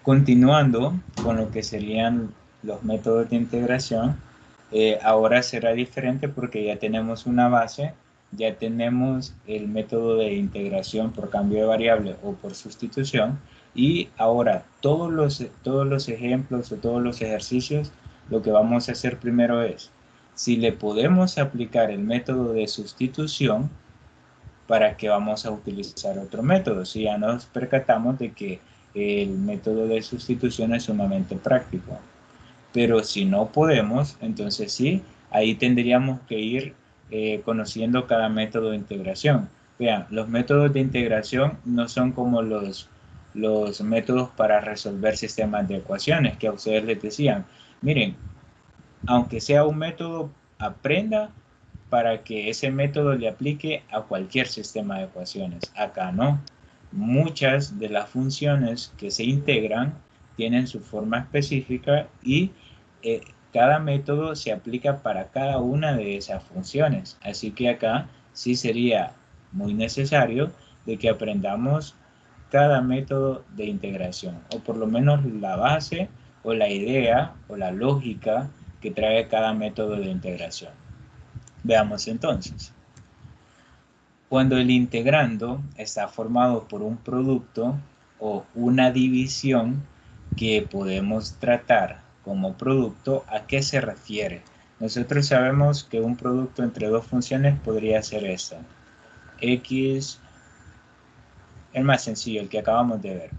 Continuando con lo que serían los métodos de integración, ahora será diferente porque ya tenemos una base, ya tenemos el método de integración por cambio de variable o por sustitución, y ahora todos los ejemplos o todos los ejercicios, lo que vamos a hacer primero es, si le podemos aplicar el método de sustitución, ¿para qué vamos a utilizar otro método? Si ya nos percatamos de que el método de sustitución es sumamente práctico. Pero si no podemos, entonces sí, ahí tendríamos que ir conociendo cada método de integración. Vean, los métodos de integración no son como los métodos para resolver sistemas de ecuaciones que a ustedes les decían. Miren, aunque sea un método, aprenda para que ese método le aplique a cualquier sistema de ecuaciones. Acá no. Muchas de las funciones que se integran tienen su forma específica y eh, cada método se aplica para cada una de esas funciones. Así que acá sí sería muy necesario de que aprendamos cada método de integración, o por lo menos la base o la idea o la lógica que trae cada método de integración. Veamos entonces. Cuando el integrando está formado por un producto o una división que podemos tratar como producto, ¿a qué se refiere? Nosotros sabemos que un producto entre dos funciones podría ser esto. X, el más sencillo, el que acabamos de ver.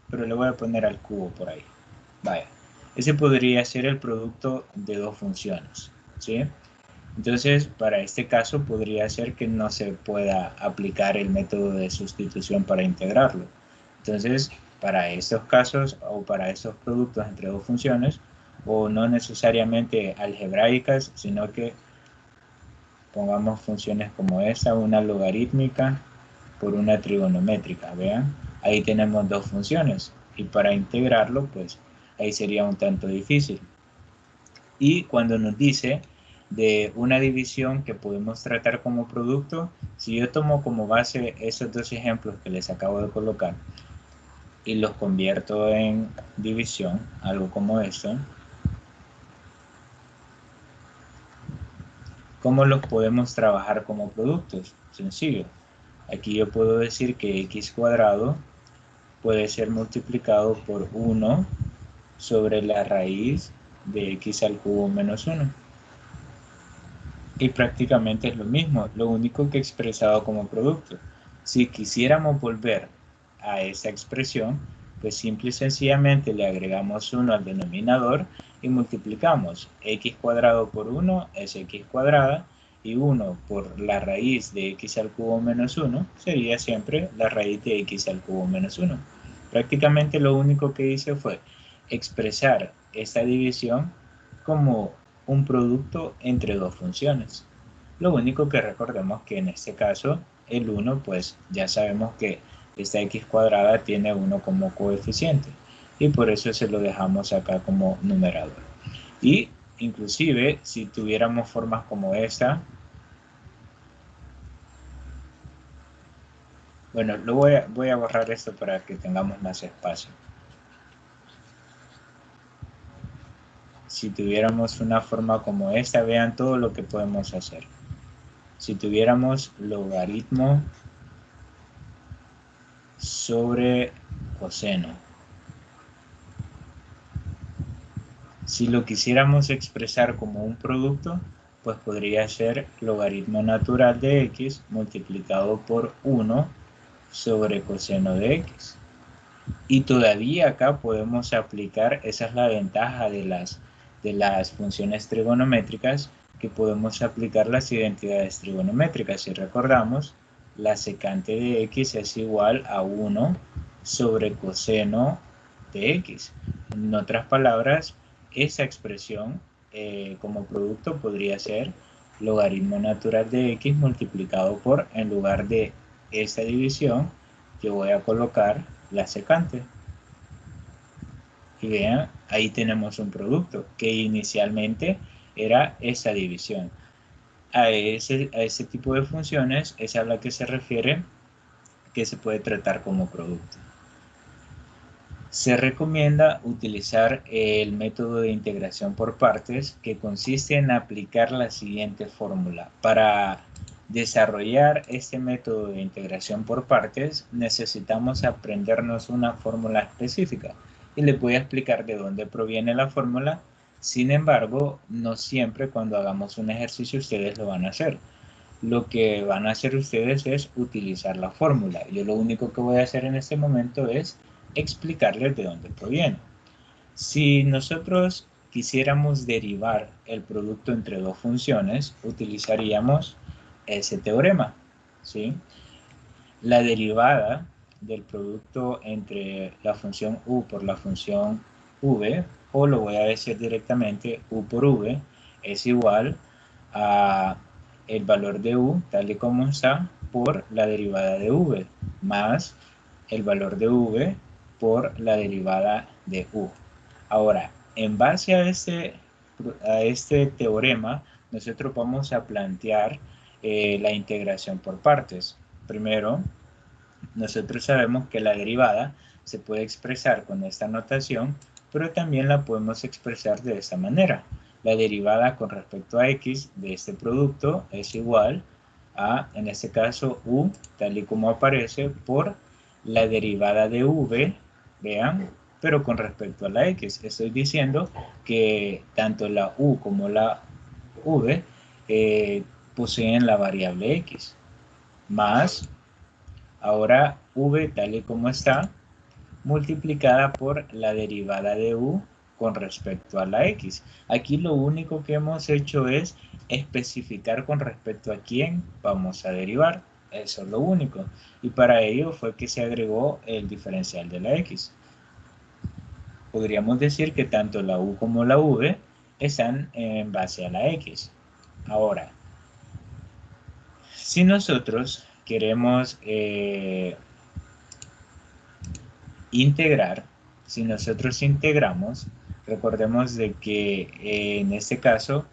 Pero le voy a poner al cubo por ahí. Vaya, ese podría ser el producto de dos funciones, ¿sí? Entonces, para este caso podría ser que no se pueda aplicar el método de sustitución para integrarlo. Entonces, para estos casos o para estos productos entre dos funciones, o no necesariamente algebraicas, sino que pongamos funciones como esta, una logarítmica por una trigonométrica, vean, ahí tenemos dos funciones y para integrarlo, pues ahí sería un tanto difícil. Y cuando nos dice de una división que podemos tratar como producto, si yo tomo como base esos dos ejemplos que les acabo de colocar y los convierto en división, algo como esto, ¿cómo los podemos trabajar como productos? Sencillo. Aquí yo puedo decir que x cuadrado puede ser multiplicado por 1 sobre la raíz de x al cubo menos 1. Y prácticamente es lo mismo, lo único que expresado como producto. Si quisiéramos volver a esa expresión, pues simple y sencillamente le agregamos 1 al denominador y multiplicamos. X cuadrado por 1 es x cuadrada y 1 por la raíz de x al cubo menos 1 sería siempre la raíz de x al cubo menos 1. Prácticamente lo único que hice fue expresar esta división como un producto entre dos funciones. Lo único que recordemos que en este caso el 1 pues ya sabemos que esta x cuadrada tiene 1 como coeficiente y por eso se lo dejamos acá como numerador. Y inclusive si tuviéramos formas como esta, bueno, voy a borrar esto para que tengamos más espacio. Si tuviéramos una forma como esta, vean todo lo que podemos hacer. Si tuviéramos logaritmo sobre coseno. Si lo quisiéramos expresar como un producto, pues podría ser logaritmo natural de x multiplicado por 1 sobre coseno de x. Y todavía acá podemos aplicar, esa es la ventaja de las funciones trigonométricas, que podemos aplicar las identidades trigonométricas. Si recordamos, la secante de x es igual a 1 sobre coseno de x. En otras palabras, esa expresión como producto podría ser logaritmo natural de x multiplicado por, en lugar de esta división, yo voy a colocar la secante. Y vean, ahí tenemos un producto que inicialmente era esa división. A ese tipo de funciones es a la que se refiere que se puede tratar como producto. Se recomienda utilizar el método de integración por partes, que consiste en aplicar la siguiente fórmula. Para desarrollar este método de integración por partes, necesitamos aprendernos una fórmula específica. Y les voy a explicar de dónde proviene la fórmula. Sin embargo, no siempre cuando hagamos un ejercicio ustedes lo van a hacer. Lo que van a hacer ustedes es utilizar la fórmula. Yo lo único que voy a hacer en este momento es explicarles de dónde proviene. Si nosotros quisiéramos derivar el producto entre dos funciones, utilizaríamos ese teorema, ¿sí? La derivada del producto entre la función u por la función v, o lo voy a decir directamente, u por v, es igual a el valor de u, tal y como está, por la derivada de v, más el valor de v por la derivada de u. Ahora, en base a este teorema, nosotros vamos a plantear la integración por partes. Primero, nosotros sabemos que la derivada se puede expresar con esta notación, pero también la podemos expresar de esta manera. La derivada con respecto a x de este producto es igual a, en este caso, u, tal y como aparece, por la derivada de v, vean, pero con respecto a la x. Estoy diciendo que tanto la u como la v poseen la variable x, más, ahora v tal y como está, multiplicada por la derivada de u con respecto a la x. Aquí lo único que hemos hecho es especificar con respecto a quién vamos a derivar. Eso es lo único. Y para ello fue que se agregó el diferencial de la x. Podríamos decir que tanto la u como la v están en base a la x. Ahora, si nosotros queremos integrar, si nosotros integramos, recordemos de que en este caso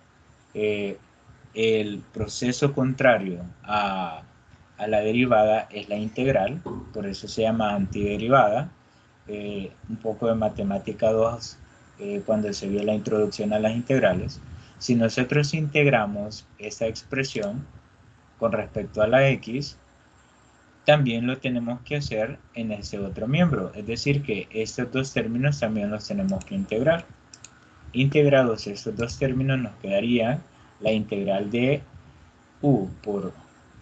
el proceso contrario a la derivada es la integral, por eso se llama antiderivada. Un poco de matemática 2 cuando se vio la introducción a las integrales. Si nosotros integramos esta expresión con respecto a la x, también lo tenemos que hacer en este otro miembro, es decir que estos dos términos también los tenemos que integrar. Integrados estos dos términos nos quedaría la integral de u por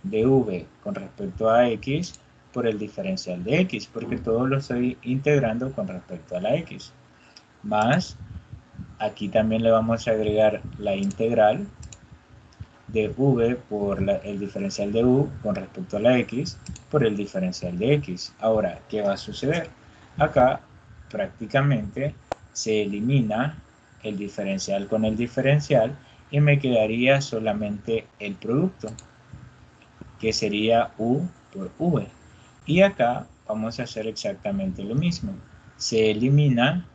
dv con respecto a x por el diferencial de x, porque todo lo estoy integrando con respecto a la x, más aquí también le vamos a agregar la integral de v por el diferencial de u con respecto a la x por el diferencial de x. Ahora, ¿qué va a suceder? Acá prácticamente se elimina el diferencial con el diferencial y me quedaría solamente el producto, que sería u por v. Y acá vamos a hacer exactamente lo mismo. Se elimina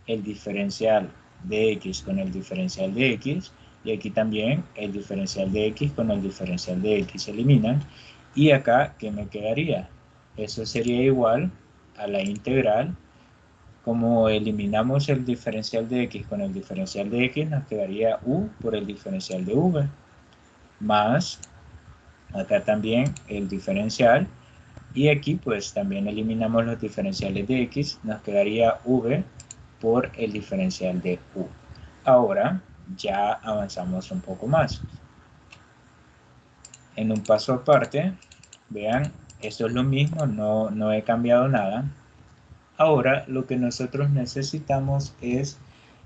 el diferencial de x con el diferencial de x, y aquí también el diferencial de x con el diferencial de x se eliminan. Y acá, ¿qué me quedaría? Eso sería igual a la integral. Como eliminamos el diferencial de x con el diferencial de x, nos quedaría u por el diferencial de v, más acá también el diferencial, y aquí pues también eliminamos los diferenciales de x, nos quedaría v por el diferencial de u. Ahora ya avanzamos un poco más. En un paso aparte, vean, esto es lo mismo, no he cambiado nada. Ahora lo que nosotros necesitamos es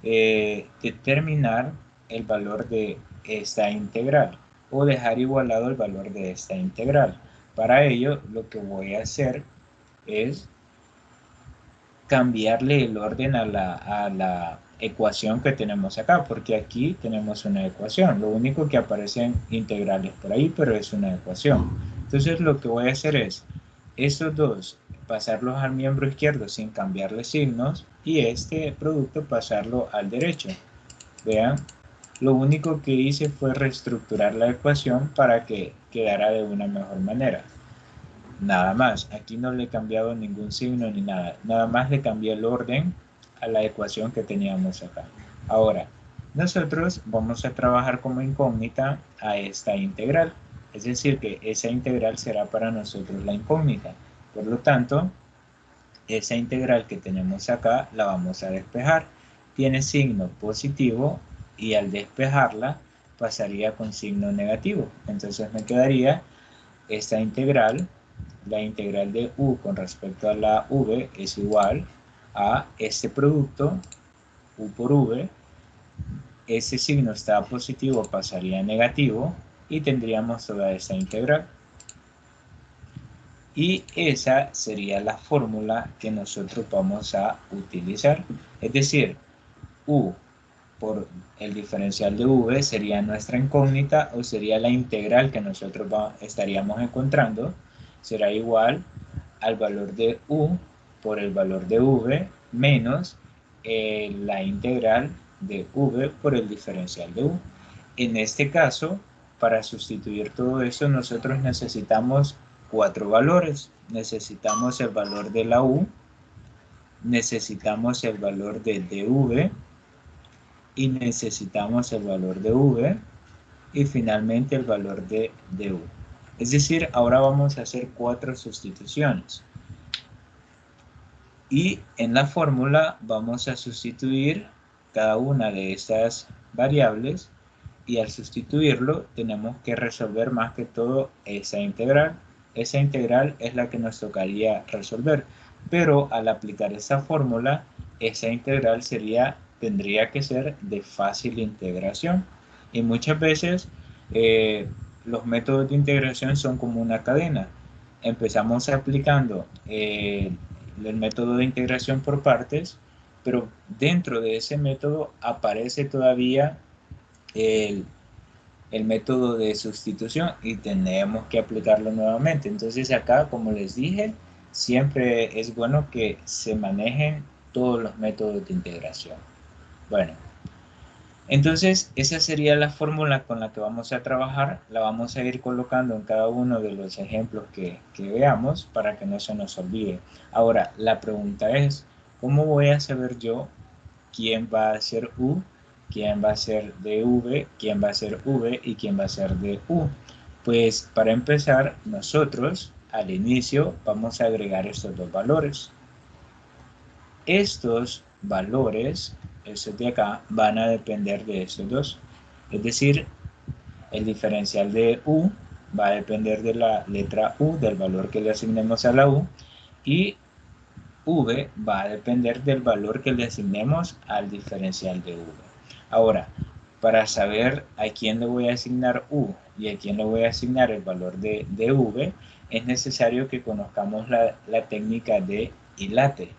determinar el valor de esta integral, o dejar igualado el valor de esta integral. Para ello lo que voy a hacer es cambiarle el orden a la ecuación que tenemos acá, porque aquí tenemos una ecuación. Lo único que aparecen integrales por ahí, pero es una ecuación. Entonces lo que voy a hacer es estos dos pasarlos al miembro izquierdo sin cambiarle signos, y este producto pasarlo al derecho. Vean, lo único que hice fue reestructurar la ecuación para que quedara de una mejor manera. Nada más, aquí no le he cambiado ningún signo ni nada, nada más le cambié el orden a la ecuación que teníamos acá. Ahora, nosotros vamos a trabajar como incógnita a esta integral, es decir que esa integral será para nosotros la incógnita. Por lo tanto, esa integral que tenemos acá la vamos a despejar. Tiene signo positivo y al despejarla pasaría con signo negativo. Entonces me quedaría esta integral, la integral de u con respecto a la v es igual a este producto, u por v, ese signo está positivo, pasaría a negativo y tendríamos toda esta integral. Y esa sería la fórmula que nosotros vamos a utilizar. Es decir, u por el diferencial de v sería nuestra incógnita o sería la integral que nosotros estaríamos encontrando. Será igual al valor de u por el valor de v menos la integral de v por el diferencial de u. En este caso, para sustituir todo eso, nosotros necesitamos 4 valores. Necesitamos el valor de la u, necesitamos el valor de dv y necesitamos el valor de v y finalmente el valor de du. Es decir, ahora vamos a hacer 4 sustituciones. Y en la fórmula vamos a sustituir cada una de estas variables y al sustituirlo tenemos que resolver más que todo esa integral. Esa integral es la que nos tocaría resolver, pero al aplicar esa fórmula, esa integral tendría que ser de fácil integración. Y muchas veces los métodos de integración son como una cadena. Empezamos aplicando el método de integración por partes, pero dentro de ese método aparece todavía el método de sustitución y tenemos que aplicarlo nuevamente. Entonces acá, como les dije, siempre es bueno que se manejen todos los métodos de integración. Bueno, entonces esa sería la fórmula con la que vamos a trabajar. La vamos a ir colocando en cada uno de los ejemplos que veamos para que no se nos olvide. Ahora, la pregunta es, ¿cómo voy a saber yo quién va a ser u, quién va a ser dv, quién va a ser v y quién va a ser du? Pues para empezar, nosotros al inicio vamos a agregar estos dos valores. Estos valores, estos de acá, van a depender de estos dos. Es decir, el diferencial de u va a depender de la letra u, del valor que le asignemos a la u, y v va a depender del valor que le asignemos al diferencial de v. Ahora, para saber a quién le voy a asignar u y a quién le voy a asignar el valor de v, es necesario que conozcamos la técnica de hilate.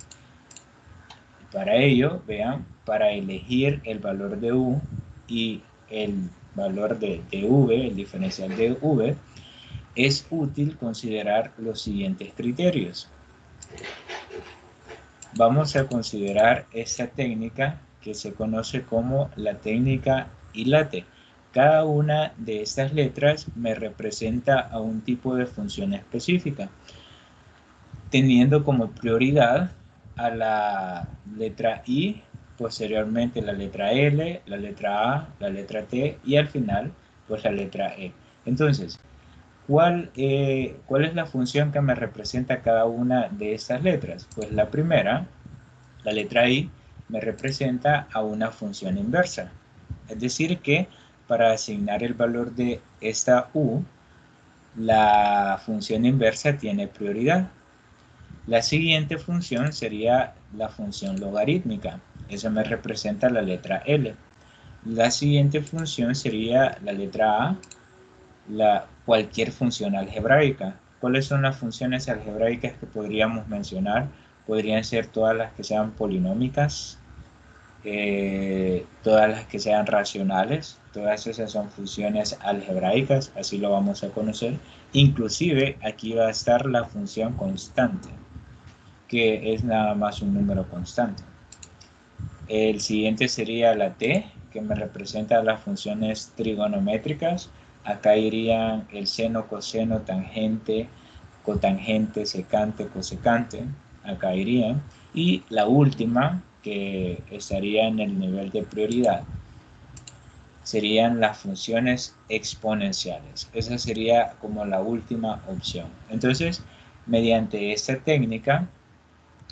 Para ello, vean, para elegir el valor de u y el valor de v, el diferencial de v, es útil considerar los siguientes criterios. Vamos a considerar esta técnica que se conoce como la técnica hilate. Cada una de estas letras me representa a un tipo de función específica, teniendo como prioridad a la letra I, posteriormente la letra L, la letra A, la letra T y al final pues la letra E. Entonces, ¿cuál es la función que me representa cada una de estas letras? Pues la primera, la letra I, me representa a una función inversa. Es decir que para asignar el valor de esta U, la función inversa tiene prioridad. La siguiente función sería la función logarítmica. Eso me representa la letra L. La siguiente función sería la letra A, cualquier función algebraica. ¿Cuáles son las funciones algebraicas que podríamos mencionar? Podrían ser todas las que sean polinómicas, todas las que sean racionales, todas esas son funciones algebraicas, así lo vamos a conocer. Inclusive aquí va a estar la función constante, que es nada más un número constante. El siguiente sería la t, que me representa las funciones trigonométricas. Acá irían el seno, coseno, tangente, cotangente, secante, cosecante, acá irían. Y la última, que estaría en el nivel de prioridad, serían las funciones exponenciales. Esa sería como la última opción. Entonces, mediante esta técnica,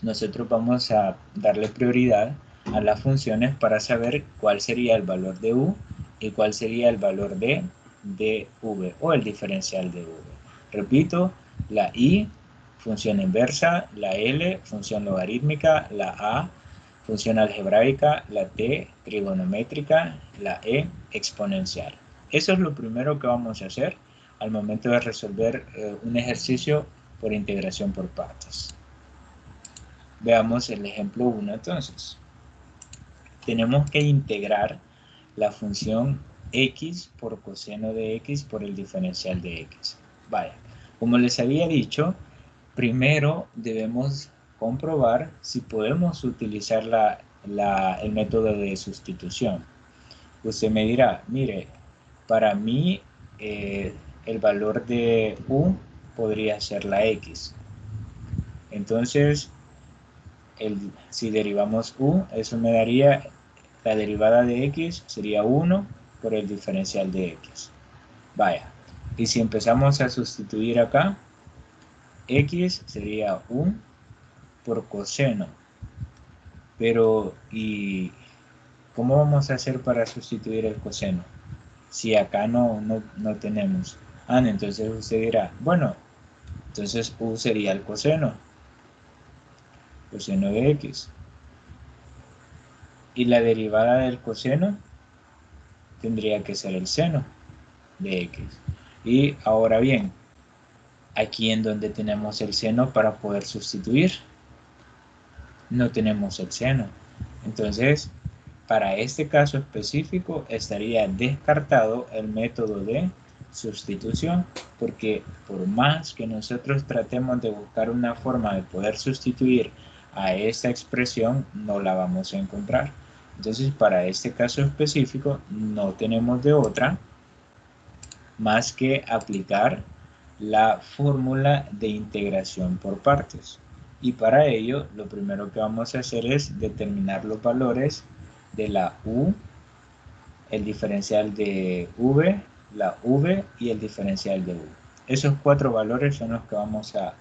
nosotros vamos a darle prioridad a las funciones para saber cuál sería el valor de u y cuál sería el valor de dv o el diferencial de v. Repito, la i, función inversa, la l, función logarítmica, la a, función algebraica, la t, trigonométrica, la e, exponencial. Eso es lo primero que vamos a hacer al momento de resolver un ejercicio por integración por partes. Veamos el ejemplo 1 entonces. Tenemos que integrar la función x por coseno de x por el diferencial de x. Vaya, como les había dicho, primero debemos comprobar si podemos utilizar el método de sustitución. Usted me dirá, mire, para mí el valor de u podría ser la x. Entonces, si derivamos u, eso me daría la derivada de x sería 1 por el diferencial de x. Vaya, y si empezamos a sustituir acá, x sería 1 por coseno. Pero, ¿y cómo vamos a hacer para sustituir el coseno? Si acá no tenemos. Entonces usted dirá, bueno, entonces u sería el coseno de x. Y la derivada del coseno tendría que ser el seno de x. Y ahora bien, aquí en donde tenemos el seno para poder sustituir, no tenemos el seno. Entonces, para este caso específico estaría descartado el método de sustitución, porque por más que nosotros tratemos de buscar una forma de poder sustituir a esta expresión, no la vamos a encontrar. Entonces, para este caso específico, no tenemos de otra más que aplicar la fórmula de integración por partes. Y para ello, lo primero que vamos a hacer es determinar los valores de la u, el diferencial de v, la v y el diferencial de u. Esos 4 valores son los que vamos a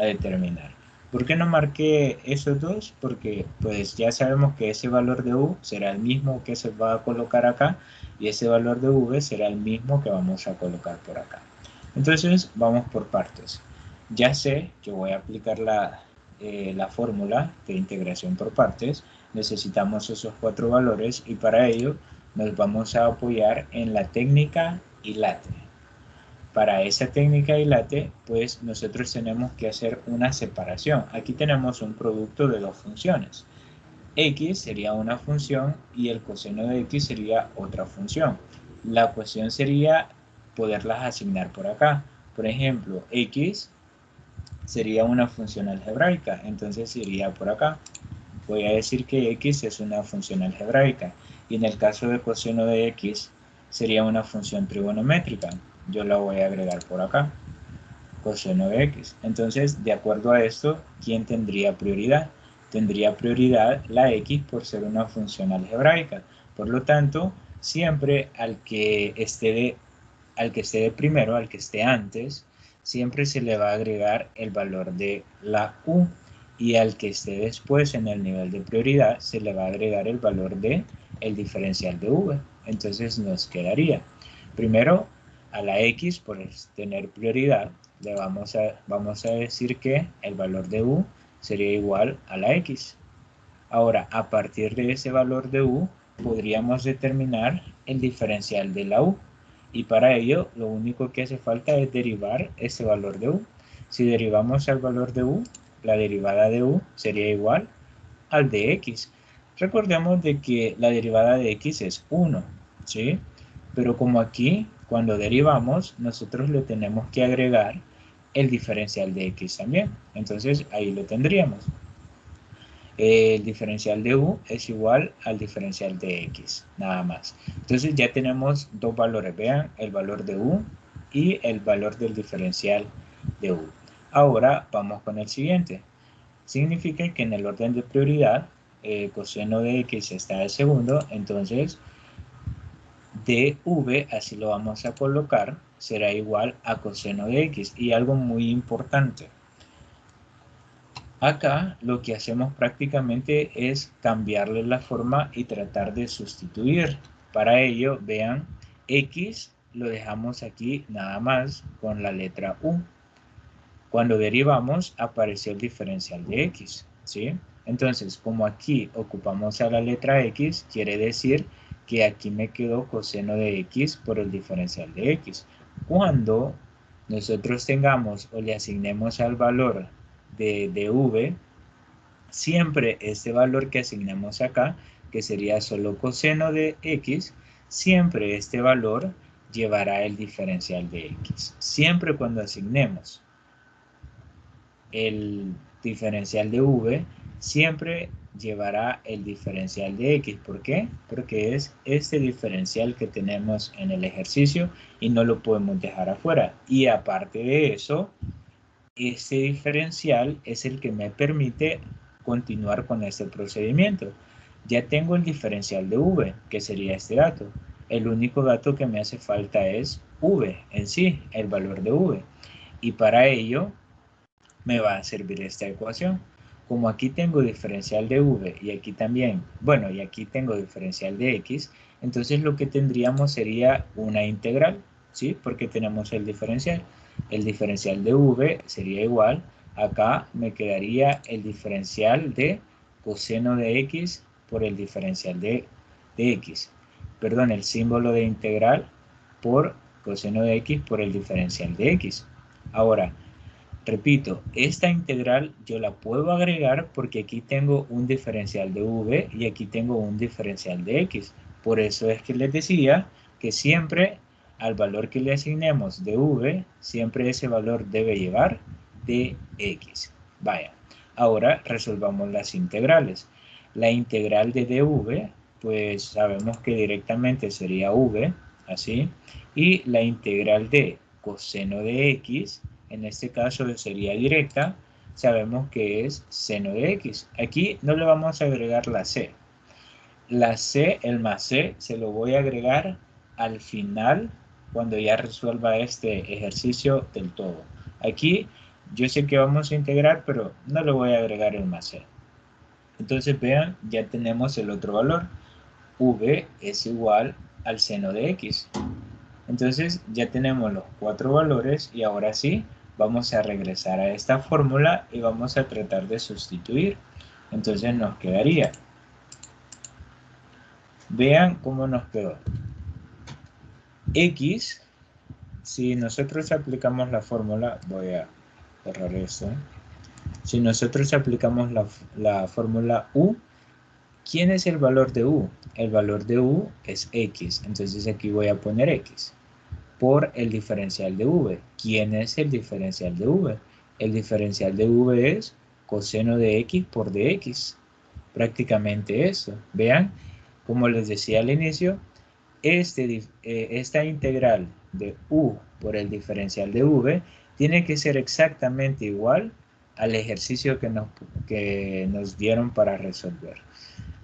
determinar. ¿Por qué no marqué esos dos? Porque pues ya sabemos que ese valor de u será el mismo que se va a colocar acá y ese valor de v será el mismo que vamos a colocar por acá. Entonces vamos por partes. Ya sé que voy a aplicar la fórmula de integración por partes. Necesitamos esos 4 valores y para ello nos vamos a apoyar en la técnica ILATE. Para esa técnica ILATE, pues nosotros tenemos que hacer una separación. Aquí tenemos un producto de dos funciones. X sería una función y el coseno de X sería otra función. La cuestión sería poderlas asignar por acá. Por ejemplo, X sería una función algebraica, entonces iría por acá. Voy a decir que X es una función algebraica y en el caso de coseno de X sería una función trigonométrica. Yo la voy a agregar por acá, coseno de X. Entonces, de acuerdo a esto, ¿quién tendría prioridad? Tendría prioridad la X por ser una función algebraica. Por lo tanto, siempre al que esté de primero, al que esté antes, siempre se le va a agregar el valor de la U y al que esté después en el nivel de prioridad se le va a agregar el valor de el diferencial de V. Entonces nos quedaría primero a la X por tener prioridad le vamos a decir que el valor de U sería igual a la X. Ahora, a partir de ese valor de U podríamos determinar el diferencial de la U y para ello lo único que hace falta es derivar ese valor de U. Si derivamos el valor de U, la derivada de U sería igual al de X. Recordemos de que la derivada de X es 1, ¿sí? Pero como aquí, cuando derivamos, nosotros le tenemos que agregar el diferencial de X también. Entonces, ahí lo tendríamos. El diferencial de U es igual al diferencial de X, nada más. Entonces ya tenemos dos valores, vean, el valor de U y el valor del diferencial de U. Ahora vamos con el siguiente. Significa que en el orden de prioridad, coseno de x está de segundo, entonces dv, así lo vamos a colocar, será igual a coseno de x. Y algo muy importante, acá lo que hacemos prácticamente es cambiarle la forma y tratar de sustituir. Para ello, vean, x lo dejamos aquí nada más con la letra u. Cuando derivamos, apareció el diferencial de x, ¿sí? Entonces, como aquí ocupamos a la letra x, quiere decir que aquí me quedó coseno de x por el diferencial de x. Cuando nosotros tengamos o le asignemos al valor de v, siempre este valor que asignamos acá, que sería solo coseno de x, siempre este valor llevará el diferencial de x. Siempre cuando asignemos el diferencial de v, siempre llevará el diferencial de x. ¿Por qué? Porque es este diferencial que tenemos en el ejercicio y no lo podemos dejar afuera. Y aparte de eso, este diferencial es el que me permite continuar con este procedimiento. Ya tengo el diferencial de v, que sería este dato. El único dato que me hace falta es v en sí, el valor de v. Y para ello me va a servir esta ecuación. Como aquí tengo diferencial de v y aquí también, bueno, y aquí tengo diferencial de x, entonces lo que tendríamos sería una integral, ¿sí? Porque tenemos el diferencial. El diferencial de v sería igual, acá me quedaría el diferencial de coseno de x por el diferencial de x. Perdón, el símbolo de integral por coseno de x por el diferencial de x. Ahora, repito, esta integral yo la puedo agregar porque aquí tengo un diferencial de v y aquí tengo un diferencial de x. Por eso es que les decía que siempre al valor que le asignemos de v, siempre ese valor debe llevar de x. Vaya, ahora resolvamos las integrales. La integral de dv, pues sabemos que directamente sería v, así, y la integral de coseno de x, en este caso sería directa, sabemos que es seno de x. Aquí no le vamos a agregar la c. La c, el más c, se lo voy a agregar al final cuando ya resuelva este ejercicio del todo. Aquí yo sé que vamos a integrar, pero no le voy a agregar el más c. Entonces vean, ya tenemos el otro valor. V es igual al seno de x. Entonces ya tenemos los cuatro valores y ahora sí vamos a regresar a esta fórmula y vamos a tratar de sustituir. Entonces nos quedaría, vean cómo nos quedó. X, si nosotros aplicamos la fórmula, voy a borrar esto. Si nosotros aplicamos la fórmula U, ¿quién es el valor de U? El valor de U es X, entonces aquí voy a poner X. Por el diferencial de v. ¿Quién es el diferencial de v? El diferencial de v es coseno de x por dx. Prácticamente eso. Vean, como les decía al inicio, esta integral de u por el diferencial de v tiene que ser exactamente igual al ejercicio que nos dieron para resolver.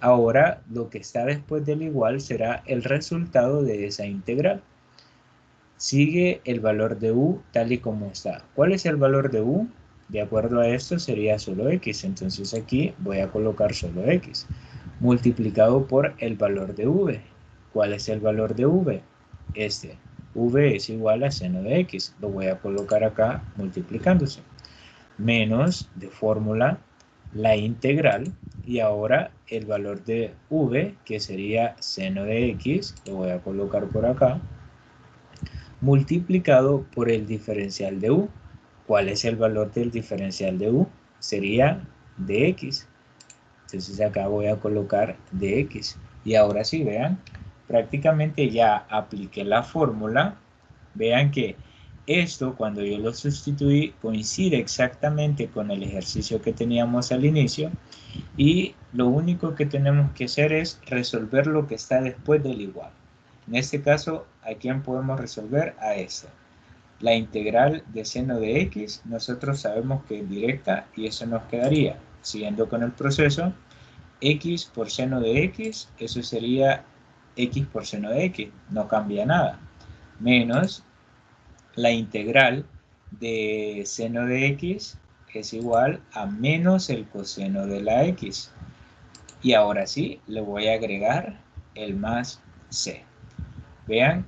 Ahora, lo que está después del igual será el resultado de esa integral. Sigue el valor de u tal y como está. ¿Cuál es el valor de u? De acuerdo a esto sería solo x, entonces aquí voy a colocar solo x, multiplicado por el valor de v. ¿Cuál es el valor de v? Este. V es igual a seno de x, lo voy a colocar acá multiplicándose. Menos de fórmula la integral y ahora el valor de v, que sería seno de x, lo voy a colocar por acá, multiplicado por el diferencial de u. ¿Cuál es el valor del diferencial de u? Sería dx. Entonces acá voy a colocar dx. Y ahora sí, vean, prácticamente ya apliqué la fórmula. Vean que esto, cuando yo lo sustituí, coincide exactamente con el ejercicio que teníamos al inicio. Y lo único que tenemos que hacer es resolver lo que está después del igual. En este caso, ¿a quién podemos resolver? A este. La integral de seno de x, nosotros sabemos que es directa y eso nos quedaría, siguiendo con el proceso, x por seno de x, eso sería x por seno de x, no cambia nada, menos la integral de seno de x es igual a menos el coseno de la x. Y ahora sí, le voy a agregar el más c. Vean,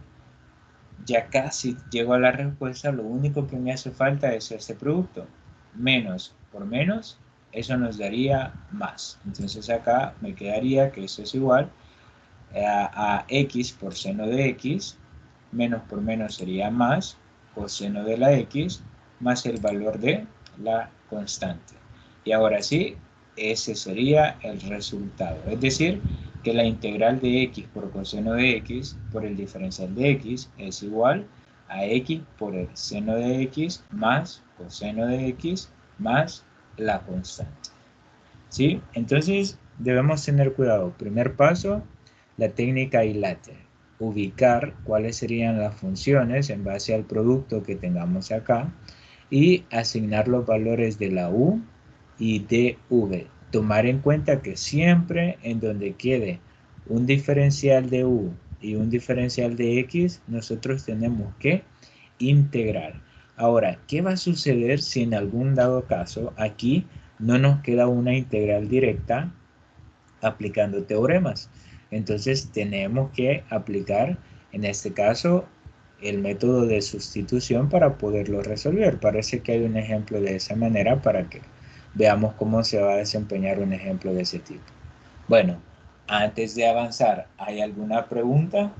ya casi llego a la respuesta, lo único que me hace falta es este producto. Menos por menos, eso nos daría más. Entonces acá me quedaría que eso es igual a x por seno de x, menos por menos sería más, coseno de la x, más el valor de la constante. Y ahora sí, ese sería el resultado. Es decir, que la integral de x por coseno de x por el diferencial de x es igual a x por el seno de x más coseno de x más la constante. ¿Sí? Entonces debemos tener cuidado. Primer paso, la técnica ILATE. Ubicar cuáles serían las funciones en base al producto que tengamos acá y asignar los valores de la u y de v. Tomar en cuenta que siempre en donde quede un diferencial de u y un diferencial de x, nosotros tenemos que integrar. Ahora, ¿qué va a suceder si en algún dado caso aquí no nos queda una integral directa aplicando teoremas? Entonces tenemos que aplicar, en este caso, el método de sustitución para poderlo resolver. Parece que hay un ejemplo de esa manera para que veamos cómo se va a desempeñar un ejemplo de ese tipo. Bueno, antes de avanzar, ¿hay alguna pregunta?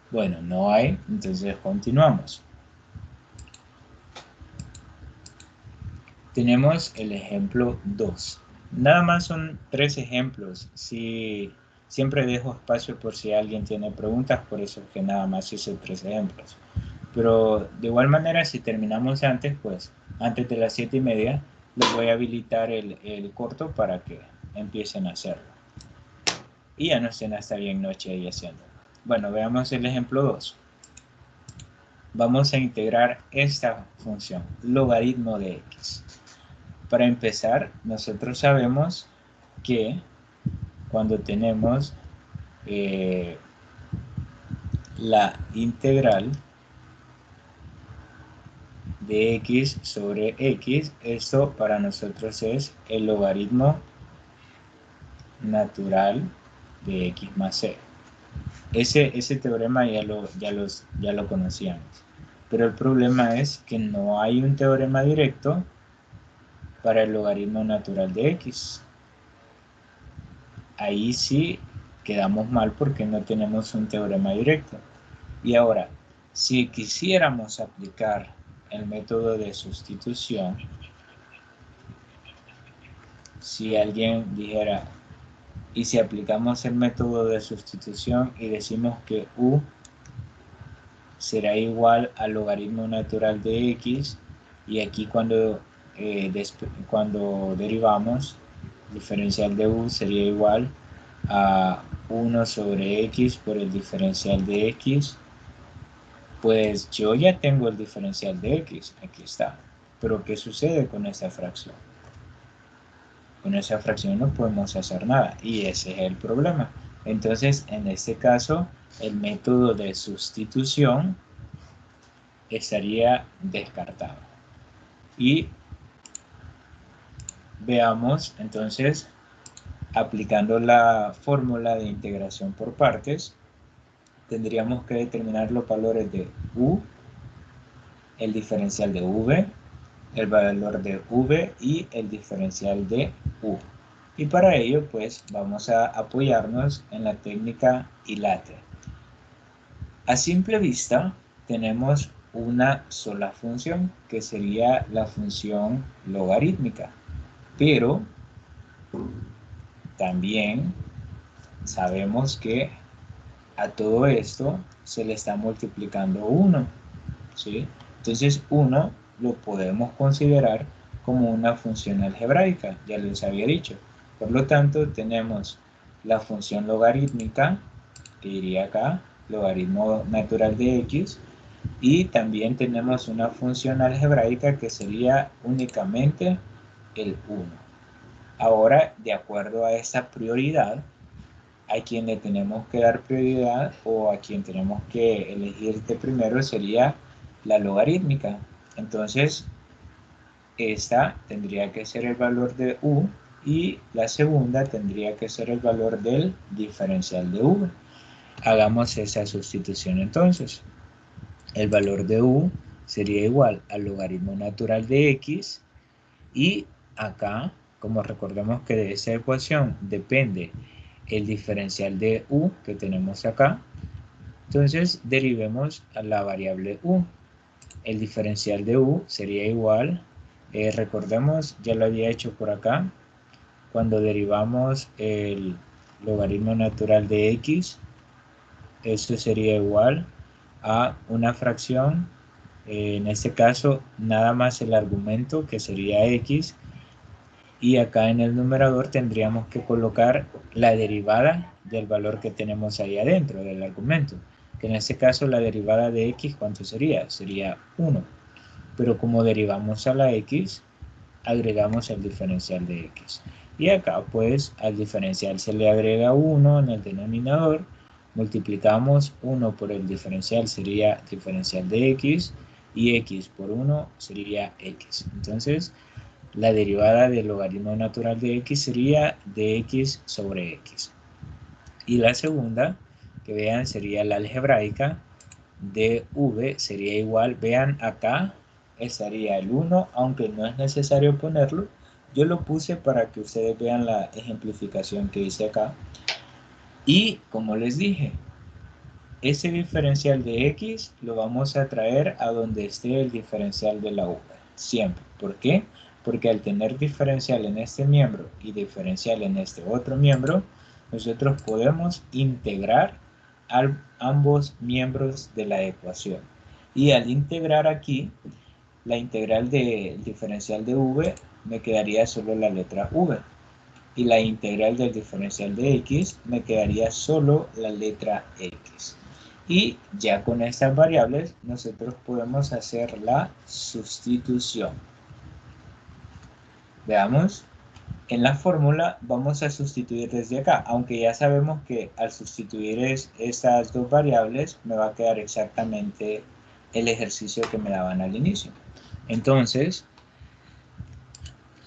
Bueno, no hay, entonces continuamos. Tenemos el ejemplo 2. Nada más son 3 ejemplos. Si siempre dejo espacio por si alguien tiene preguntas, por eso es que nada más hice 3 ejemplos. Pero de igual manera, si terminamos antes, pues antes de las 7:30, les voy a habilitar el corto para que empiecen a hacerlo. Y ya no estén hasta bien noche ahí haciendo. Bueno, veamos el ejemplo 2. Vamos a integrar esta función, logaritmo de x. Para empezar, nosotros sabemos que cuando tenemos la integral de x sobre x, esto para nosotros es el logaritmo natural de x más c. Ese teorema ya lo conocíamos. Pero el problema es que no hay un teorema directo para el logaritmo natural de x. Ahí sí quedamos mal porque no tenemos un teorema directo. Y ahora, si quisiéramos aplicar el método de sustitución, si alguien dijera, y si aplicamos el método de sustitución y decimos que u será igual al logaritmo natural de x, y aquí cuando derivamos, diferencial de u sería igual a 1 sobre x por el diferencial de x, pues yo ya tengo el diferencial de x, aquí está. Pero ¿qué sucede con esa fracción? Con esa fracción no podemos hacer nada y ese es el problema. Entonces, en este caso, el método de sustitución estaría descartado. Y veamos entonces, aplicando la fórmula de integración por partes, tendríamos que determinar los valores de u, el diferencial de v, el valor de v y el diferencial de u. Y para ello, pues, vamos a apoyarnos en la técnica ILATE. A simple vista, tenemos una sola función, que sería la función logarítmica. Pero también sabemos que a todo esto se le está multiplicando 1, ¿sí? Entonces 1 lo podemos considerar como una función algebraica, ya les había dicho. Por lo tanto, tenemos la función logarítmica, que iría acá, logaritmo natural de x, y también tenemos una función algebraica que sería únicamente el 1. Ahora, de acuerdo a esa prioridad, a quien le tenemos que dar prioridad o a quien tenemos que elegir de primero sería la logarítmica. Entonces, esta tendría que ser el valor de u y la segunda tendría que ser el valor del diferencial de v. Hagamos esa sustitución entonces. El valor de u sería igual al logaritmo natural de x y acá, como recordemos que de esa ecuación depende el diferencial de u que tenemos acá, entonces derivemos a la variable u. El diferencial de u sería igual, recordemos, ya lo había hecho por acá, cuando derivamos el logaritmo natural de x, esto sería igual a una fracción, en este caso nada más el argumento que sería x, y acá en el numerador tendríamos que colocar la derivada del valor que tenemos ahí adentro del argumento, que en este caso la derivada de x, ¿cuánto sería? Sería 1, pero como derivamos a la x, agregamos el diferencial de x. Y acá pues al diferencial se le agrega 1 en el denominador, multiplicamos 1 por el diferencial sería diferencial de x, y x por 1 sería x. Entonces, la derivada del logaritmo natural de x sería dx sobre x. Y la segunda, que vean, sería la algebraica, dv sería igual, vean acá, estaría el 1, aunque no es necesario ponerlo. Yo lo puse para que ustedes vean la ejemplificación que hice acá. Y como les dije, ese diferencial de x lo vamos a traer a donde esté el diferencial de la v, siempre. ¿Por qué? Porque al tener diferencial en este miembro y diferencial en este otro miembro, nosotros podemos integrar a ambos miembros de la ecuación. Y al integrar aquí, la integral del diferencial de v, me quedaría solo la letra v. Y la integral del diferencial de x, me quedaría solo la letra x. Y ya con estas variables nosotros podemos hacer la sustitución. Veamos, en la fórmula vamos a sustituir desde acá, aunque ya sabemos que al sustituir estas dos variables me va a quedar exactamente el ejercicio que me daban al inicio. Entonces,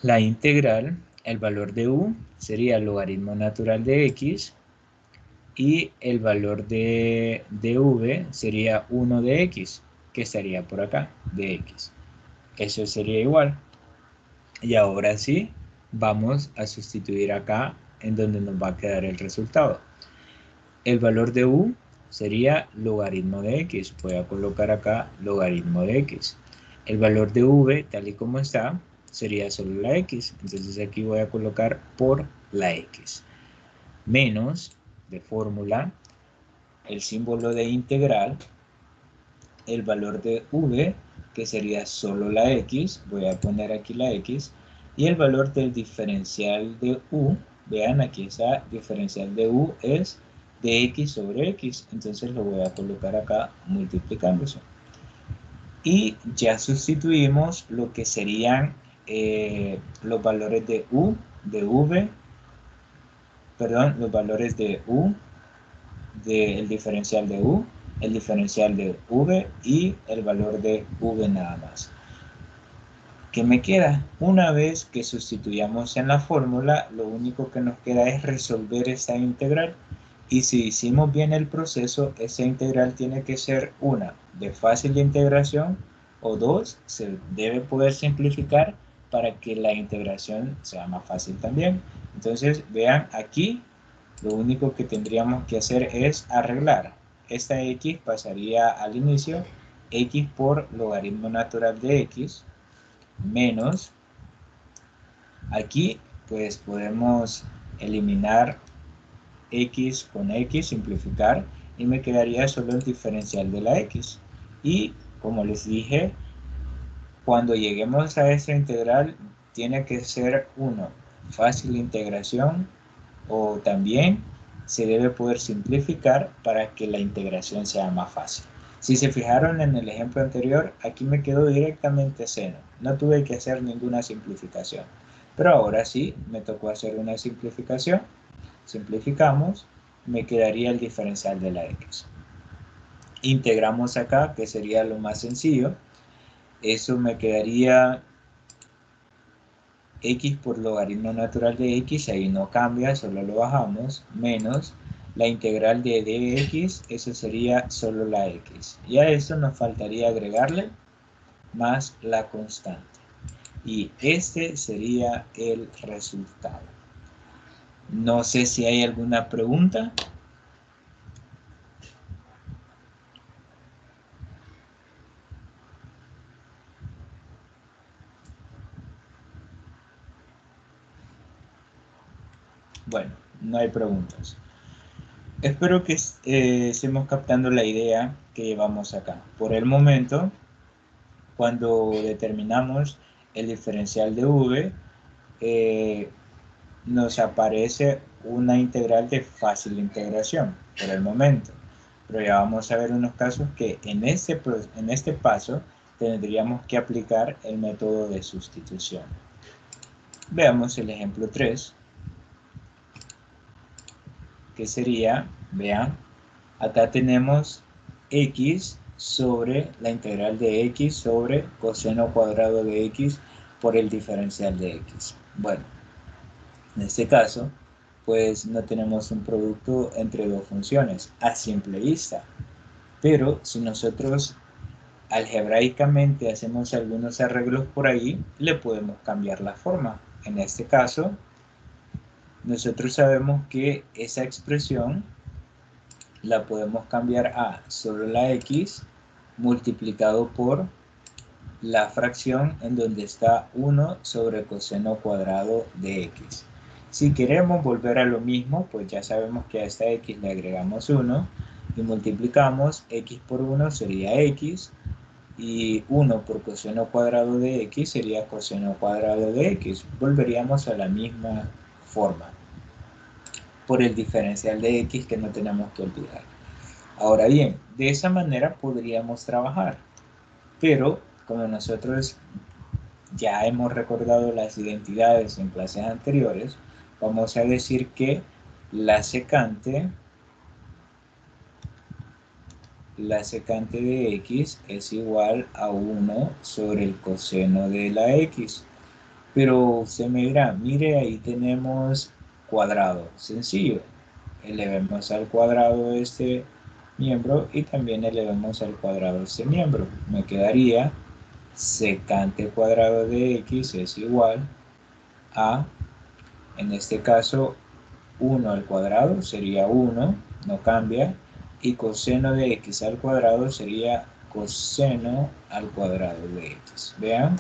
la integral, el valor de u sería el logaritmo natural de x, y el valor de v sería 1 de x, que estaría por acá, de x. Eso sería igual. Y ahora sí, vamos a sustituir acá en donde nos va a quedar el resultado. El valor de u sería logaritmo de x. Voy a colocar acá logaritmo de x. El valor de v, tal y como está, sería solo la x. Entonces aquí voy a colocar por la x. Menos, de fórmula, el símbolo de integral, el valor de v, que sería solo la x, voy a poner aquí la x, y el valor del diferencial de u, vean aquí esa diferencial de u es de x sobre x, entonces lo voy a colocar acá multiplicándose. Y ya sustituimos lo que serían los valores de u, de v, perdón, los valores de u, del diferencial de u, el diferencial de v y el valor de v nada más. ¿Qué me queda? Una vez que sustituyamos en la fórmula, lo único que nos queda es resolver esta integral. Y si hicimos bien el proceso, esa integral tiene que ser una de fácil integración o dos, se debe poder simplificar para que la integración sea más fácil también. Entonces, vean aquí, lo único que tendríamos que hacer es arreglar. Esta x pasaría al inicio, x por logaritmo natural de x, menos, aquí pues podemos eliminar x con x, simplificar, y me quedaría solo el diferencial de la x. Y como les dije, Cuando lleguemos a esta integral, tiene que ser fácil de integración, o también se debe poder simplificar para que la integración sea más fácil. Si se fijaron en el ejemplo anterior, aquí me quedó directamente seno. No tuve que hacer ninguna simplificación. Pero ahora sí, me tocó hacer una simplificación. Simplificamos, me quedaría el diferencial de la x. Integramos acá, que sería lo más sencillo. Eso me quedaría x por logaritmo natural de x, ahí no cambia, solo lo bajamos, menos la integral de dx, eso sería solo la x. Y a eso nos faltaría agregarle más la constante. Y este sería el resultado. No sé si hay alguna pregunta. Bueno, no hay preguntas. Espero que estemos captando la idea que llevamos acá. Por el momento, cuando determinamos el diferencial de v, nos aparece una integral de fácil integración por el momento. Pero ya vamos a ver unos casos que en este paso tendríamos que aplicar el método de sustitución. Veamos el ejemplo 3, que sería, vean, acá tenemos x sobre la integral de x sobre coseno cuadrado de x por el diferencial de x. Bueno, en este caso, pues no tenemos un producto entre dos funciones a simple vista. Pero si nosotros algebraicamente hacemos algunos arreglos por ahí, le podemos cambiar la forma. En este caso, nosotros sabemos que esa expresión la podemos cambiar a solo la x multiplicado por la fracción en donde está 1 sobre coseno cuadrado de x. Si queremos volver a lo mismo, pues ya sabemos que a esta x le agregamos 1 y multiplicamos, x por 1 sería x, y 1 por coseno cuadrado de x sería coseno cuadrado de x. Volveríamos a la misma forma por el diferencial de x que no tenemos que olvidar. Ahora bien, de esa manera podríamos trabajar, pero como nosotros ya hemos recordado las identidades en clases anteriores, vamos a decir que la secante de x es igual a 1 sobre el coseno de la x. Pero se me dirá, mire, ahí tenemos cuadrado. Sencillo. Elevemos al cuadrado este miembro y también elevemos al cuadrado este miembro. Me quedaría secante cuadrado de x es igual a, en este caso, 1 al cuadrado sería 1, no cambia, y coseno de x al cuadrado sería coseno al cuadrado de x. Vean,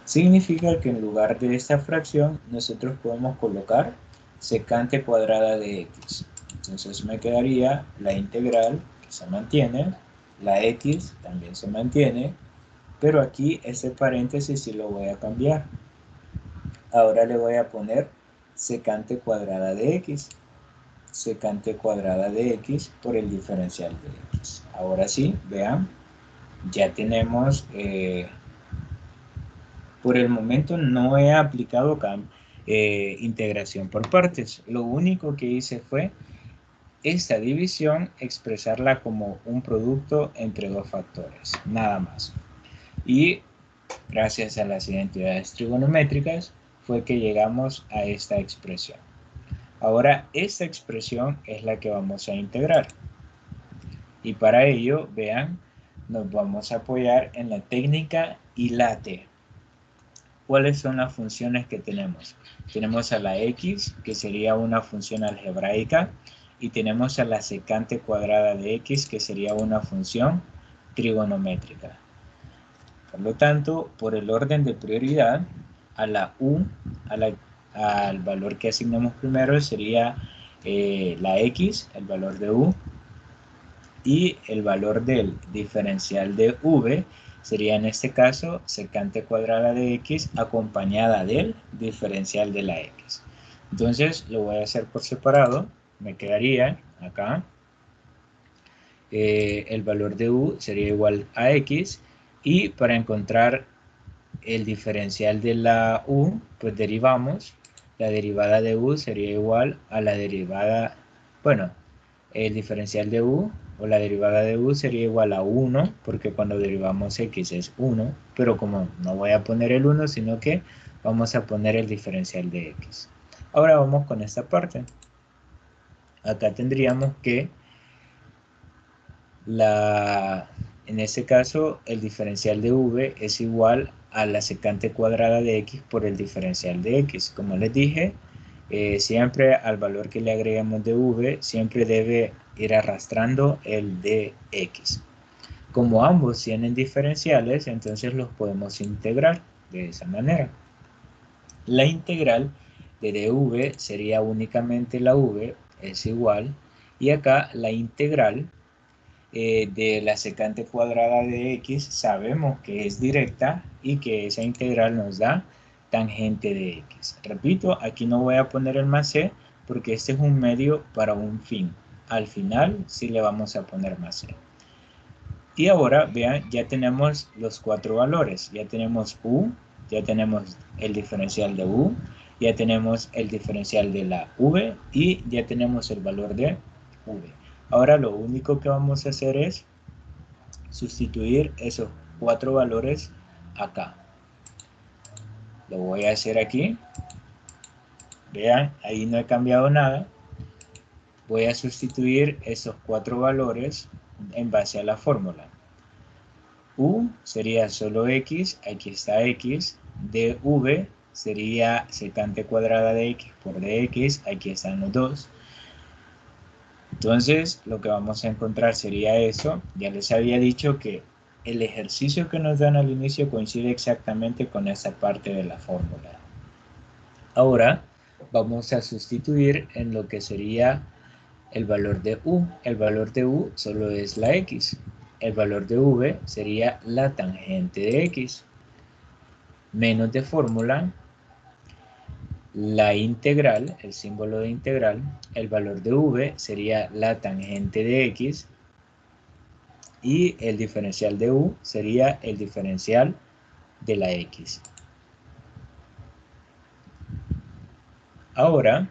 significa que en lugar de esta fracción nosotros podemos colocar secante cuadrada de x. Entonces me quedaría la integral, que se mantiene, la x también se mantiene, pero aquí ese paréntesis sí lo voy a cambiar. Ahora le voy a poner secante cuadrada de x. Secante cuadrada de x por el diferencial de x. Ahora sí, vean, ya tenemos, por el momento no he aplicado integración por partes. Lo único que hice fue esta división expresarla como un producto entre dos factores, nada más. Y gracias a las identidades trigonométricas fue que llegamos a esta expresión. Ahora esta expresión es la que vamos a integrar. Y para ello, vean, nos vamos a apoyar en la técnica ILATE. ¿Cuáles son las funciones que tenemos? Tenemos a la x, que sería una función algebraica, y tenemos a la secante cuadrada de x, que sería una función trigonométrica. Por lo tanto, por el orden de prioridad, a la u, al valor que asignamos primero sería la x, el valor de u, y el valor del diferencial de v sería en este caso secante cuadrada de x acompañada del diferencial de la x. Entonces lo voy a hacer por separado. Me quedaría acá el valor de u sería igual a x, y para encontrar el diferencial de la u, pues derivamos. La derivada de u sería igual a la derivada, bueno, el diferencial de u o la derivada de u sería igual a 1, porque cuando derivamos x es 1, pero como no voy a poner el 1, sino que vamos a poner el diferencial de x. Ahora vamos con esta parte. Acá tendríamos que en este caso el diferencial de v es igual a la secante cuadrada de x por el diferencial de x. Como les dije, siempre al valor que le agreguemos de v, siempre debe ir arrastrando el de x. Como ambos tienen diferenciales, entonces los podemos integrar de esa manera. La integral de dv sería únicamente la v, es igual, y acá la integral de la secante cuadrada de x sabemos que es directa y que esa integral nos da tangente de x. Repito, aquí no voy a poner el más c porque este es un medio para un fin. Al final sí le vamos a poner más c. Y ahora, vean, ya tenemos los cuatro valores. Ya tenemos u, ya tenemos el diferencial de u, ya tenemos el diferencial de la v y ya tenemos el valor de v. Ahora lo único que vamos a hacer es sustituir esos cuatro valores acá. Lo voy a hacer aquí. Vean, ahí no he cambiado nada. Voy a sustituir esos cuatro valores en base a la fórmula. U sería solo x, aquí está x. dv sería secante cuadrada de x por dx, aquí están los dos. Entonces, lo que vamos a encontrar sería eso. Ya les había dicho que el ejercicio que nos dan al inicio coincide exactamente con esa parte de la fórmula. Ahora, vamos a sustituir en lo que sería el valor de u. El valor de u solo es la x. El valor de v sería la tangente de x. Menos de fórmula, la integral, el símbolo de integral, el valor de v sería la tangente de x, y el diferencial de u sería el diferencial de la x. Ahora,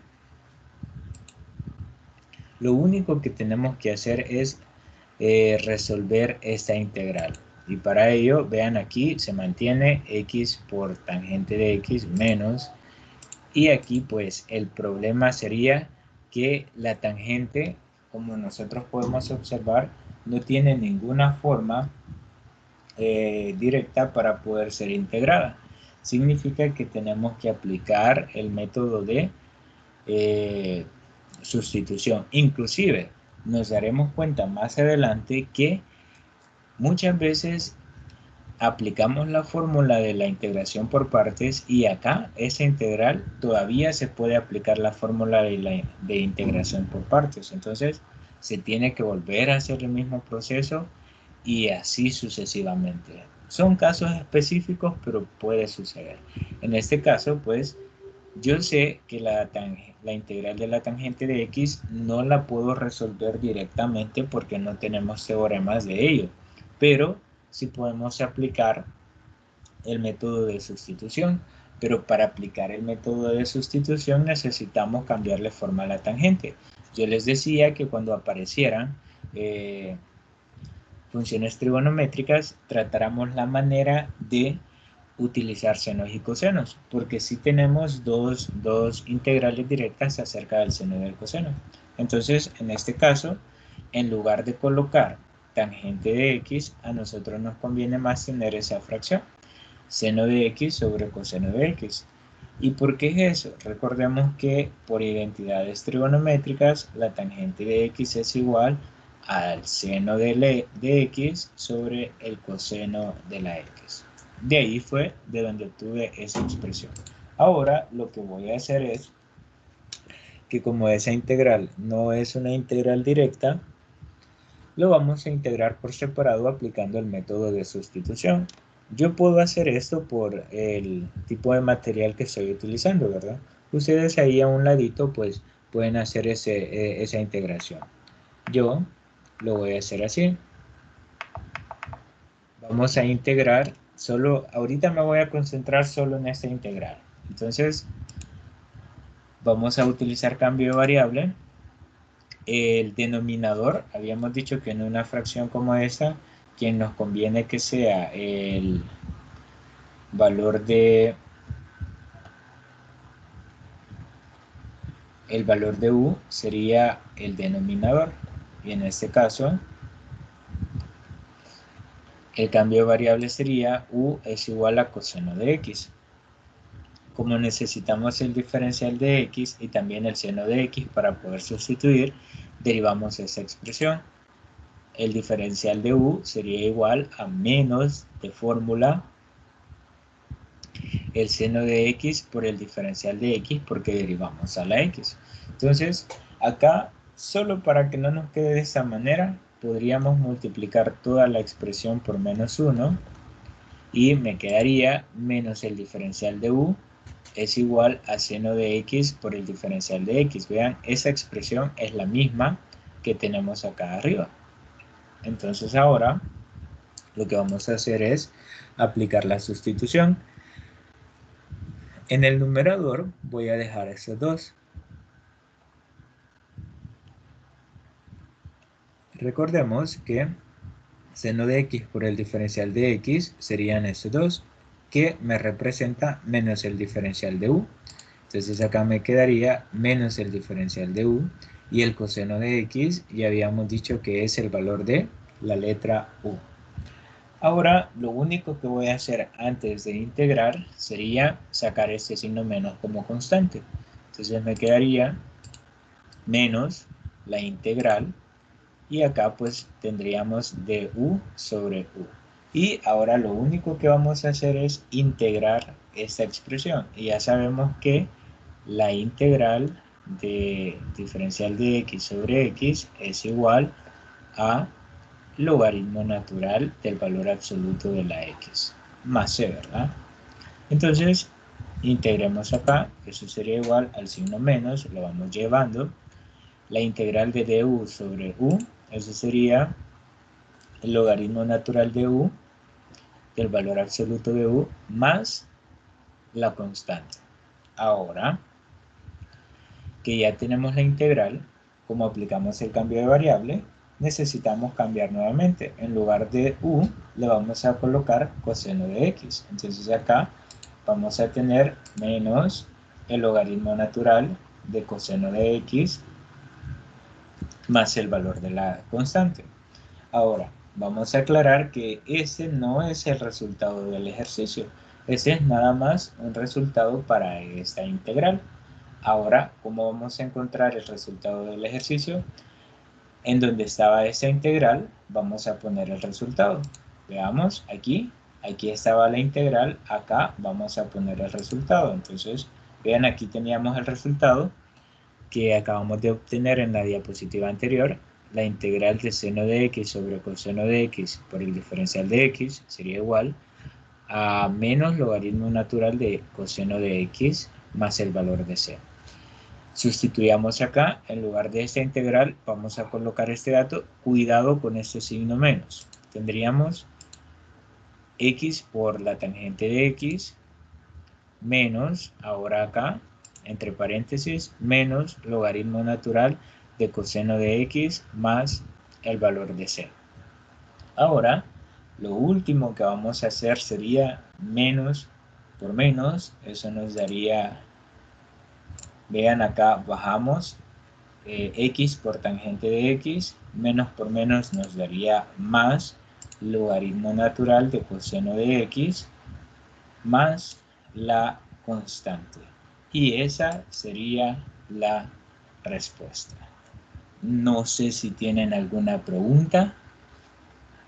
lo único que tenemos que hacer es resolver esta integral. Y para ello, vean aquí, se mantiene x por tangente de x menos. Y aquí pues el problema sería que la tangente, como nosotros podemos observar, no tiene ninguna forma directa para poder ser integrada. Significa que tenemos que aplicar el método de sustitución. Inclusive nos daremos cuenta más adelante que muchas veces aplicamos la fórmula de la integración por partes y acá esa integral todavía se puede aplicar la fórmula de integración por partes. Entonces se tiene que volver a hacer el mismo proceso y así sucesivamente. Son casos específicos, pero puede suceder. En este caso, pues, yo sé que la integral de la tangente de x no la puedo resolver directamente porque no tenemos teoremas de ello, pero sí podemos aplicar el método de sustitución. Pero para aplicar el método de sustitución necesitamos cambiarle forma a la tangente. Yo les decía que cuando aparecieran funciones trigonométricas, tratáramos la manera de utilizar senos y cosenos, porque sí tenemos dos integrales directas acerca del seno y del coseno. Entonces, en este caso, en lugar de colocar tangente de x, a nosotros nos conviene más tener esa fracción, seno de x sobre coseno de x. ¿Y por qué es eso? Recordemos que por identidades trigonométricas, la tangente de x es igual al seno de x sobre el coseno de la x. De ahí fue de donde obtuve esa expresión. Ahora lo que voy a hacer es que como esa integral no es una integral directa, lo vamos a integrar por separado aplicando el método de sustitución. Yo puedo hacer esto por el tipo de material que estoy utilizando, ¿verdad? Ustedes ahí a un ladito pues pueden hacer esa integración. Yo lo voy a hacer así. Vamos a integrar solo, ahorita me voy a concentrar solo en esta integral. Entonces, vamos a utilizar cambio de variable. El denominador, habíamos dicho que en una fracción como esta, quien nos conviene que sea el valor de u sería el denominador. Y en este caso, el cambio de variable sería u es igual a coseno de x. Como necesitamos el diferencial de x y también el seno de x para poder sustituir, derivamos esa expresión. El diferencial de u sería igual a menos de fórmula el seno de x por el diferencial de x porque derivamos a la x. Entonces, acá, solo para que no nos quede de esta manera, podríamos multiplicar toda la expresión por menos 1 y me quedaría menos el diferencial de u es igual a seno de x por el diferencial de x. Vean, esa expresión es la misma que tenemos acá arriba. Entonces ahora lo que vamos a hacer es aplicar la sustitución. En el numerador voy a dejar estos dos. Recordemos que seno de x por el diferencial de x serían estos dos, que me representa menos el diferencial de u. Entonces acá me quedaría menos el diferencial de u, y el coseno de x ya habíamos dicho que es el valor de la letra u. Ahora lo único que voy a hacer antes de integrar sería sacar este signo menos como constante. Entonces me quedaría menos la integral, y acá pues tendríamos du sobre u. Y ahora lo único que vamos a hacer es integrar esta expresión. Y ya sabemos que la integral de diferencial de x sobre x es igual a logaritmo natural del valor absoluto de la x más c, ¿verdad? Entonces, integremos acá, eso sería igual al signo menos, lo vamos llevando. La integral de du sobre u, eso sería el logaritmo natural de u, del valor absoluto de u, más la constante. Ahora que ya tenemos la integral, como aplicamos el cambio de variable, necesitamos cambiar nuevamente. En lugar de u, le vamos a colocar coseno de x. Entonces acá vamos a tener menos el logaritmo natural de coseno de x más el valor de la constante. Ahora, vamos a aclarar que ese no es el resultado del ejercicio. Ese es nada más un resultado para esta integral. Ahora, ¿cómo vamos a encontrar el resultado del ejercicio? En donde estaba esta integral, vamos a poner el resultado. Veamos, aquí estaba la integral, acá vamos a poner el resultado. Entonces, vean, aquí teníamos el resultado que acabamos de obtener en la diapositiva anterior. La integral de seno de x sobre coseno de x por el diferencial de x sería igual a menos logaritmo natural de coseno de x más el valor de c. Sustituyamos acá, en lugar de esta integral, vamos a colocar este dato. Cuidado con este signo menos. Tendríamos x por la tangente de x menos, ahora acá, entre paréntesis, menos logaritmo natural de coseno de x más el valor de c. Ahora, lo último que vamos a hacer sería menos por menos. Eso nos daría, vean acá, bajamos x por tangente de x, menos por menos nos daría más logaritmo natural de coseno de x más la constante. Y esa sería la respuesta. No sé si tienen alguna pregunta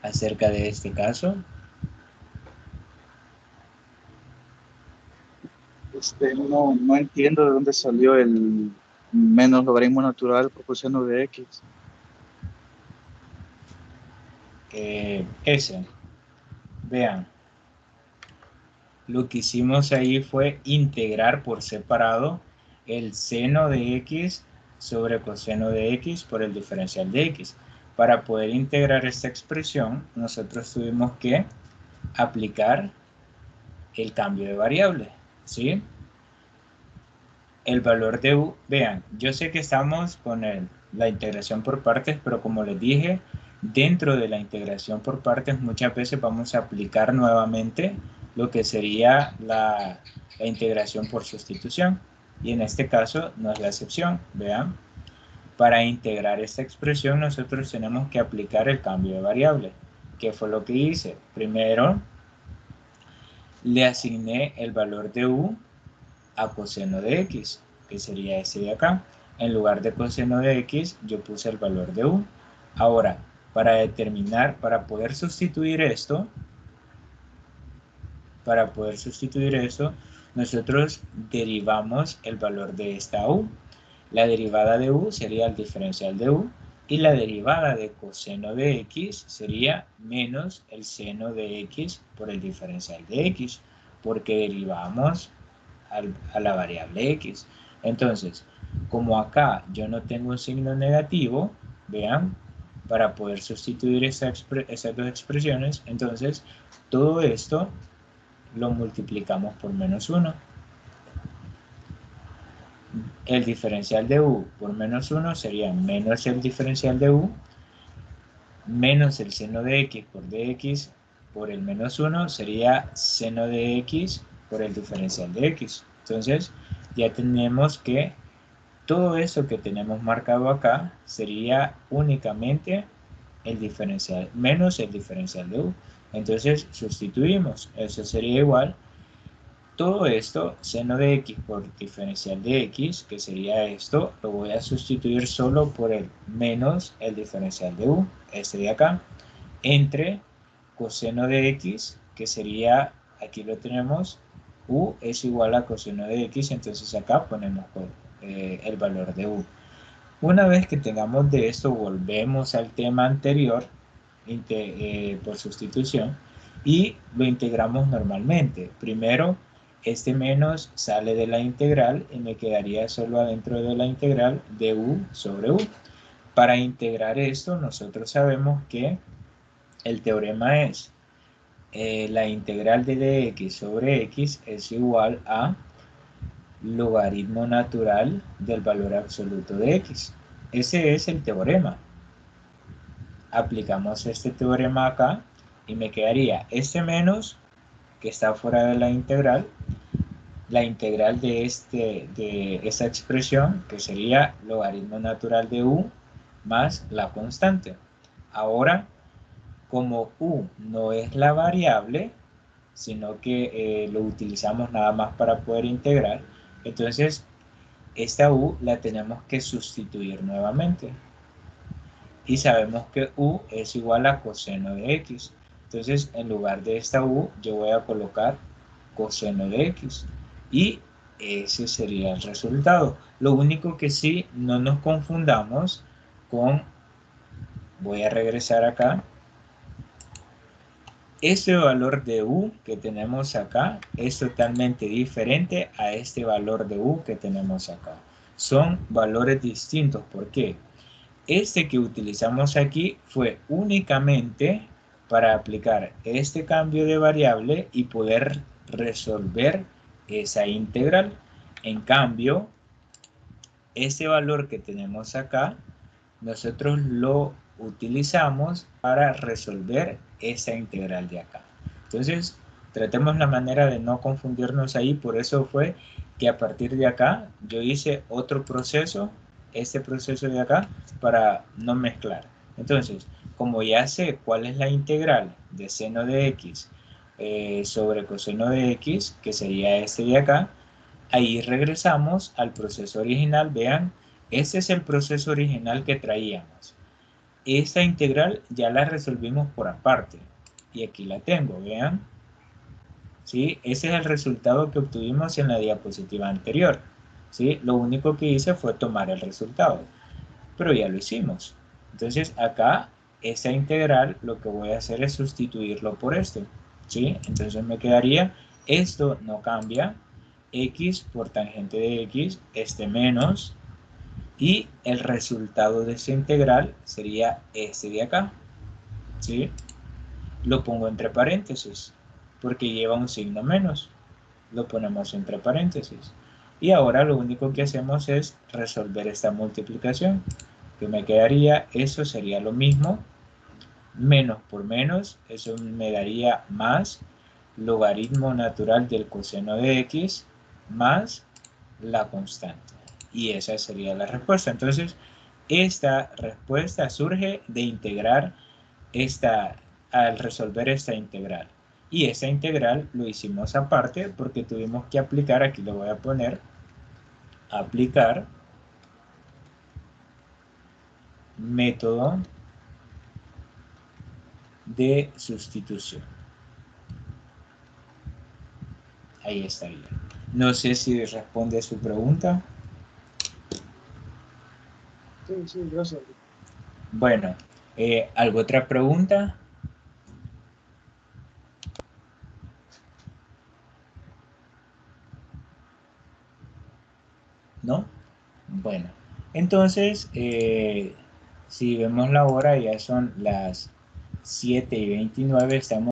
acerca de este caso. No entiendo de dónde salió el menos logaritmo natural por coseno de x. S. Vean, lo que hicimos ahí fue integrar por separado el seno de x sobre coseno de x por el diferencial de x. Para poder integrar esta expresión, nosotros tuvimos que aplicar el cambio de variable, ¿sí? El valor de u, vean, yo sé que estamos con la integración por partes, pero como les dije, dentro de la integración por partes muchas veces vamos a aplicar nuevamente lo que sería la integración por sustitución, y en este caso no es la excepción. Vean, para integrar esta expresión nosotros tenemos que aplicar el cambio de variable. ¿Qué fue lo que hice? Primero le asigné el valor de u a coseno de x, que sería este de acá. En lugar de coseno de x, yo puse el valor de u. Ahora, para poder sustituir esto, nosotros derivamos el valor de esta u. La derivada de u sería el diferencial de u, y la derivada de coseno de x sería menos el seno de x por el diferencial de x, porque derivamos a la variable x. Entonces, como acá yo no tengo un signo negativo, vean, para poder sustituir esas dos expresiones, entonces todo esto lo multiplicamos por menos 1. El diferencial de u por menos 1 sería menos el diferencial de u, menos el seno de x por dx por el menos 1 sería seno de x por el diferencial de x. Entonces, ya tenemos que todo eso que tenemos marcado acá sería únicamente el diferencial, menos el diferencial de u. Entonces, sustituimos. Eso sería igual. Todo esto, seno de x por diferencial de x, que sería esto, lo voy a sustituir solo por el menos el diferencial de u, este de acá, entre coseno de x, que sería, aquí lo tenemos, u es igual a coseno de x, entonces acá ponemos el valor de u. Una vez que tengamos de esto, volvemos al tema anterior por sustitución y lo integramos normalmente. Primero, este menos sale de la integral y me quedaría solo adentro de la integral de u sobre u. Para integrar esto, nosotros sabemos que el teorema es la integral de dx sobre x es igual a logaritmo natural del valor absoluto de x. Ese es el teorema. Aplicamos este teorema acá y me quedaría este menos que está fuera de la integral de esta expresión, que sería logaritmo natural de u más la constante. Ahora, como u no es la variable, sino que lo utilizamos nada más para poder integrar, entonces esta u la tenemos que sustituir nuevamente. Y sabemos que u es igual a coseno de x. Entonces, en lugar de esta u, yo voy a colocar coseno de x. Y ese sería el resultado. Lo único que sí, no nos confundamos con, voy a regresar acá, este valor de u que tenemos acá es totalmente diferente a este valor de u que tenemos acá. Son valores distintos. ¿Por qué? Este que utilizamos aquí fue únicamente para aplicar este cambio de variable y poder resolver esa integral. En cambio, este valor que tenemos acá, nosotros lo utilizamos para resolver esa integral de acá. Entonces, tratemos la manera de no confundirnos ahí. Por eso fue que a partir de acá yo hice otro proceso, este proceso de acá, para no mezclar. Entonces, como ya sé cuál es la integral de seno de x sobre coseno de x, que sería este de acá, ahí regresamos al proceso original. Vean, este es el proceso original que traíamos. Esta integral ya la resolvimos por aparte. Y aquí la tengo, vean. ¿Sí? Ese es el resultado que obtuvimos en la diapositiva anterior. ¿Sí? Lo único que hice fue tomar el resultado. Pero ya lo hicimos. Entonces acá esta integral lo que voy a hacer es sustituirlo por esto, ¿sí? Entonces me quedaría, esto no cambia, x por tangente de x, este menos, y el resultado de esta integral sería este de acá, ¿sí? Lo pongo entre paréntesis, porque lleva un signo menos, lo ponemos entre paréntesis. Y ahora lo único que hacemos es resolver esta multiplicación, que me quedaría, eso sería lo mismo, menos por menos, eso me daría más logaritmo natural del coseno de x más la constante. Y esa sería la respuesta. Entonces, esta respuesta surge de integrar al resolver esta integral. Y esta integral lo hicimos aparte porque tuvimos que aplicar, aquí lo voy a poner, aplicar método de sustitución. Ahí estaría. No sé si responde a su pregunta. Sí, sí, gracias. Bueno, ¿alguna otra pregunta? ¿No? Bueno, entonces, si vemos la hora, ya son las 7:29, estamos